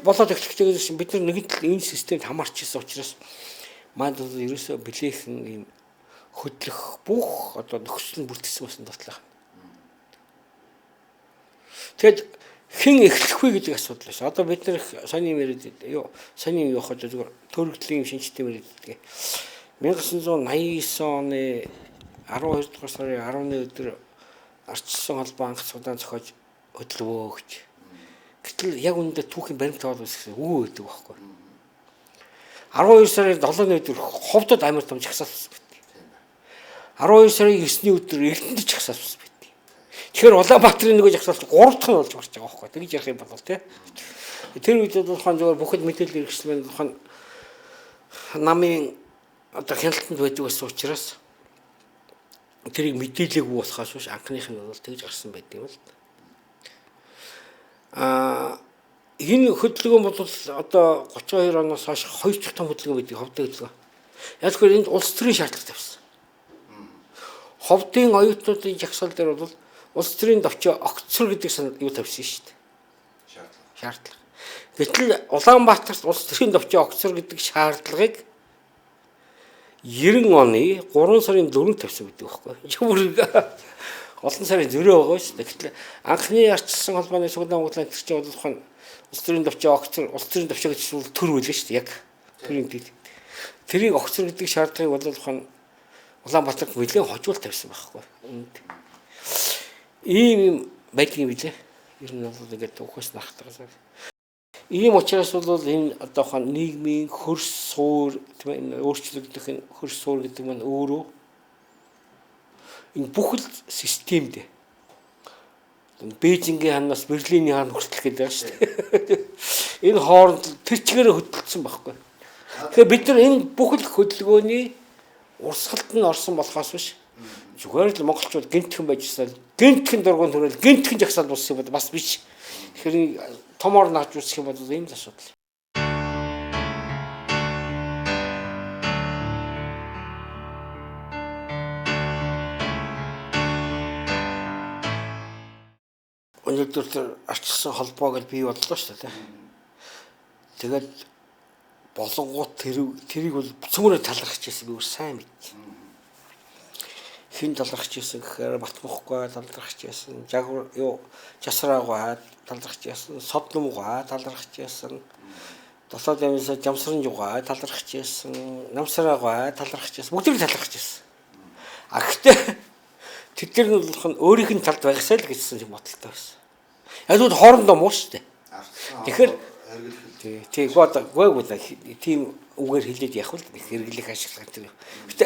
болоод эхлэхдээ бид нар нэгэн тал энэ системд хамаарч ирсэн учраас маань бол ерөөсөө билээхэн ийм хөдлөх бүх одоо нөхцөл нь бүрдсэн байсан дотлоо. Тэгэд хэн эхлэх вэ гэдэг асуудал байсан. Одоо бид нар саний мэрэд саний юу явах зүгээр төрөгдлийн шинжтэй мэрэд гэдэг. 1989 оны 12 дугаар сарын 11 өдөр Ардчилсан холбоо анх цуглаан зохиож хөдөлгөө гэж. Гэтэл яг үүндээ түүхийн баримт тоол үсгсэн үгүй байдаг байхгүй. 12 сарын 7-ны өдөр ховдод амар том жагсаалсан байдаг. 12 сарын 9-ний өдөр Эрдэнэт жагсаалсан байдаг. Тэгэхээр Улаанбаатарын нөгөө жагсаалт 3 дахь нь болж гарч байгаа байхгүй. Тэгж ярих юм бол тий. Тэр үед бол зөвхөн бүхэл мэдээлэл хэрэгсэл зөвхөн намын одоо хяналтанд байдаг байсан учраас тэрийг мэдээлээгүй болохоос биш анхных нь бол тэгж гарсан байдаг юм л. Энэ хөдөлгөөн бол одоо 32 оноос хойш 2 дахь том хөдөлгөөн байдаг ховдын хөдөлгөөн. Яг тэгэхээр энд улс төрийн шаардлага тавьсан. Ховдын оюутнуудын жагсаал дээр бол улс төрийн төвчөө огцор гэдэг юу тавьсан шүү дээ. Шаардлага. Гэтэл Улаанбаатарт улс төрийн төвчөө огцор гэдэг шаардлагыг 90 оны 3 сарын 4-нд тавьсан гэдэг байхгүй. Юу олон сарын зөрөө байгаа шүү дээ. Гэтэл анхны Ардчилсан холбооны цуглаан углаан тэр чинь бол улс төрийн төвчөө огцор улс төрийн төвчөө гэж төр байлаа шүү дээ. Яг төрийн дэд. Тэрийг огцор гэдэг шаардлагыг бол Улаанбаатарт нэлээд хожуул тавьсан байхгүй. Ийм байдгийн билээ. Ер нь бол ингээд ухаас нахтагсаа. Ийм учраас бол энэ одоо нийгмийн хөрс суур тийм өөрчлөгдөх энэ хөрс суур гэдэг нь өөрөө энэ бүхэл системд Бээжингийн ханаас Берлиний хаан хүртэл гээд байгаа шүү дээ. Энэ хооронд тэр чигээрээ хөдөлсөн байхгүй. Тэгэхээр бид нар энэ бүхэл хөдөлгөөний урсгалд нь орсон болохоос биш. Зүгээр л монголчууд гинтхэн байжсаар гинтхэн дургуун төрөл гинтхэн жагсаал болсон юм бас биш. Тэгэхээр томоор нааж үзэх юм бол ийм л асуудал. Өнөөдөр тэр Ардчилсан холбоо гэж бий боллоо шүү дээ. Тэгээд болонгууд тэрийг бол цөмөрө талархаж ирсэн би өөр сайн мэд. Хин талархаж ирсэн гэхээр Батмохгой талархаж ирсэн, Жасраагаа талархаж ирсэн, Содномгой талархаж ирсэн, Досоод ямсаа Жамсранжугаа талархаж ирсэн, Намсараагаа талархаж ирсэн, бүгдийг талархаж ирсэн. Гэхдээ тэд нар нь өөрийнх нь талд байгасаа л гэсэн юм бодолтой байсан. Яг л хоорондоо муу шүү дээ. Тэгэхээр тийм үгээр хэлээд явах л хэрэглэх ашиглах гэдэг. Гэтэ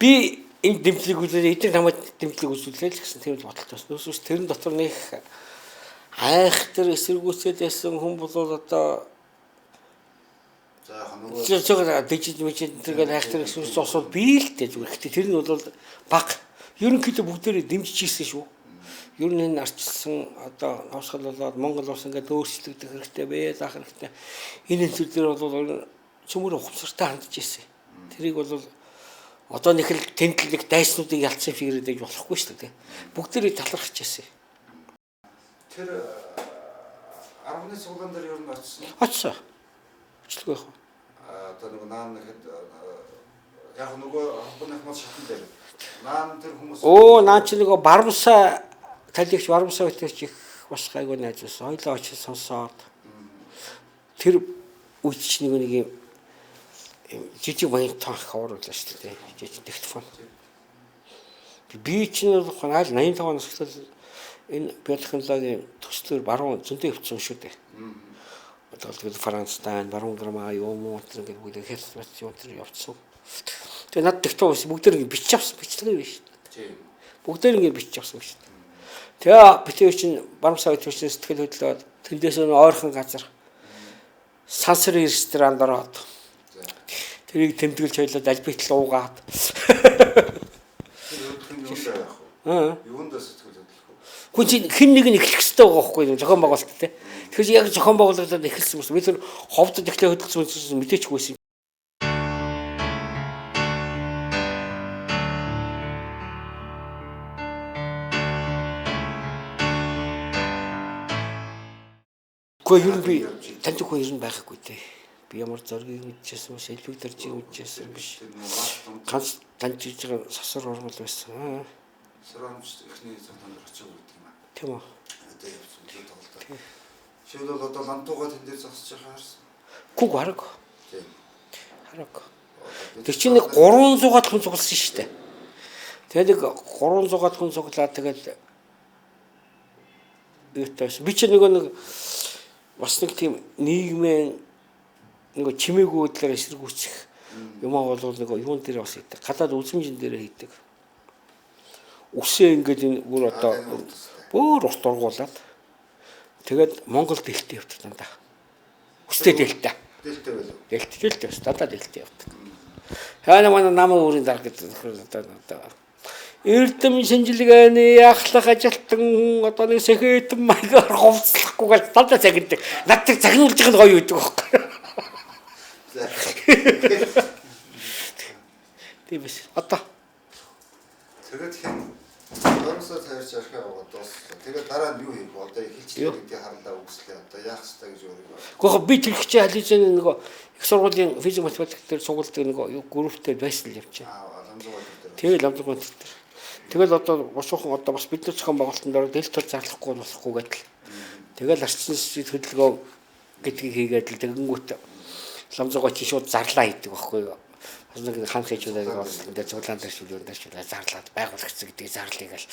би энэ дэмжлэг үзүүлээд эдгээр намайг дэмжлэг үзүүлээ л гэсэн тийм л бодолтой байсан. Өөрөс тэрэн дотор нэг айхтар эсэргүүцээд байсан хүн бол одоо зөвхөн дижитал мэдээлэл айхтар эсэргүүцээс освол би л дээ зүгээр. Гэтэ тэр нь бол баг ерөнхийдөө бүгдээрээ дэмжиж ирсэн шүү. Ер нь энэ Ардчилсан одоо хавсгал болоод Монгол улс ингээд өөрчлөгдөх хэрэгтэй бэ, заах хэрэгтэй. Энэ зүйлээр бол цөмөр ухамсартай хандж ирсэн. Тэрийг бол одоо нэг л тэмдэглэх дайснуудыг ялцсан фигурээд байж болохгүй шүү дээ. Бүгдээрээ талархаж ирсэн. Тэр 10-ны цуглаан дээр ер нь очсон. Очсон. Очлоо яах вэ? Одоо нэг наан нэхэд яг нөгөө холбооны хүмүүс шатн дээр наан тэр хүмүүс наан чи нөгөө барамсаа талигч барамсаа өтөрч их бас гайгүй найзсан. Хоёлоо очиж сонсоод тэр үуч нэг юм жижиг баян тоох хавруулаа шүү дээ. Жижиг диктофон. Би чинь бол хаал 85 оноос эхлээл энэ биотехнологийн төслөөр баруун зөндөө явцсан шүү дээ. Одоо тэгэл Францтай баруун герман юм уу гэдэг бүгд хэлсэн юм тэр явцсан. Тэгээ над диктофон бүгдээр ингэ бичиж авсан бичлэг биш. Бүгдээр ингэ бичиж авсан шүү дээ. Тэгээ битээ чинь барамсаа өтөрчсөн сэтгэл хөдлөөд тэндээс нь ойрхон газар сансар ресторанд ороод тэрийг тэмдэглэж хойлоод альбитл уугаад юундас сэтгэл хөдлөх вэ? Хүн чинь хэн нэг нь эхлэх хэрэгтэй байгаа байхгүй юу? Зохион байгуулалт те. Тэгэхээр яг зохион байгуулалтад эхэлсэн хүмүүс бид нар ховдод ихтэй хөдөлгсөн мэдээчгүй байсан. Гэхдээ ер нь би танд хүн ер нь байгаагүй дээ. Би ямар зоргийг мэдчихсэн, шилбэг дөржийг мэдчихсэн биш. Ганц танд жиж байгаа сосор ормол байсан. Сарамч ихний цогтонд очиж өгдөг юм аа. Тийм үү. Одоо явсан л тоглолтоо. Шил бол одоо лантуугаа тэн дээр зогсож байгаа харсан. Гүг хараг. Тийм. Хараг. Тэр чинь нэг 300-аад хүн цугласан шүү дээ. Тэгээд нэг 300-аад хүн цуглаа тэгээд би ч нэг бас нэг тийм нийгмийн нэг чимээгүй байдлаар эсэргүүцэх юм аа бол нэг юун дээр бас хийдэг. Гадаад үзмжин дээр хийдэг. Үсээ ингээд энэ бүр одоо бүр урт ургуулад тэгээд Монгол дэлтэй явдаг дандаа. Үстэй дэлтэй. Дэлтэй байлаа. Дэлтэй дандаа дэлтэй явдаг. Хаа манай намаа өөрийн дарга гэдэг одоо Эрдэм шинжилгээний ахлах ажилтан одоо нэг сэхэтэн маягаар хувцлахгүйгээр дандаа загнадаг. Надад загнуулж байгаа нь гоё үйдэг байхгүй. Тийм биш. Одоо тэгээд хэн Дөрмсө тавьж ярих яваад дууссан. Тэгээд дараа нь юу хийх вэ? Одоо эхэлчихлээ гэдгийг харалаа үгслээ. Одоо яах ёстой гэж өөрийгөө. Гэхдээ би тэр хичээл халижны нөгөө их сургуулийн физик математик дээр сугуулдаг нөгөө групптэй байсан л явчихаа. Тэгээд ламжгүй дээр. Тэгэл одоо бушуухан одоо бас бид нар зохион байгуулалтын дээр дэлтор зарлахгүй болохгүй гэдэл. Тэгэл арчсан хөдөлгөөн гэдгийг хийгээд л тэгэнгүүт ламжгаа чи шууд зарлаа хийдэг байхгүй юу? Бас нэг хаан хийжүүлээд бас энэ цуглаан дээр шүлүүн дээр шүлээ зарлаад байгуулагч гэдгийг зарлыг л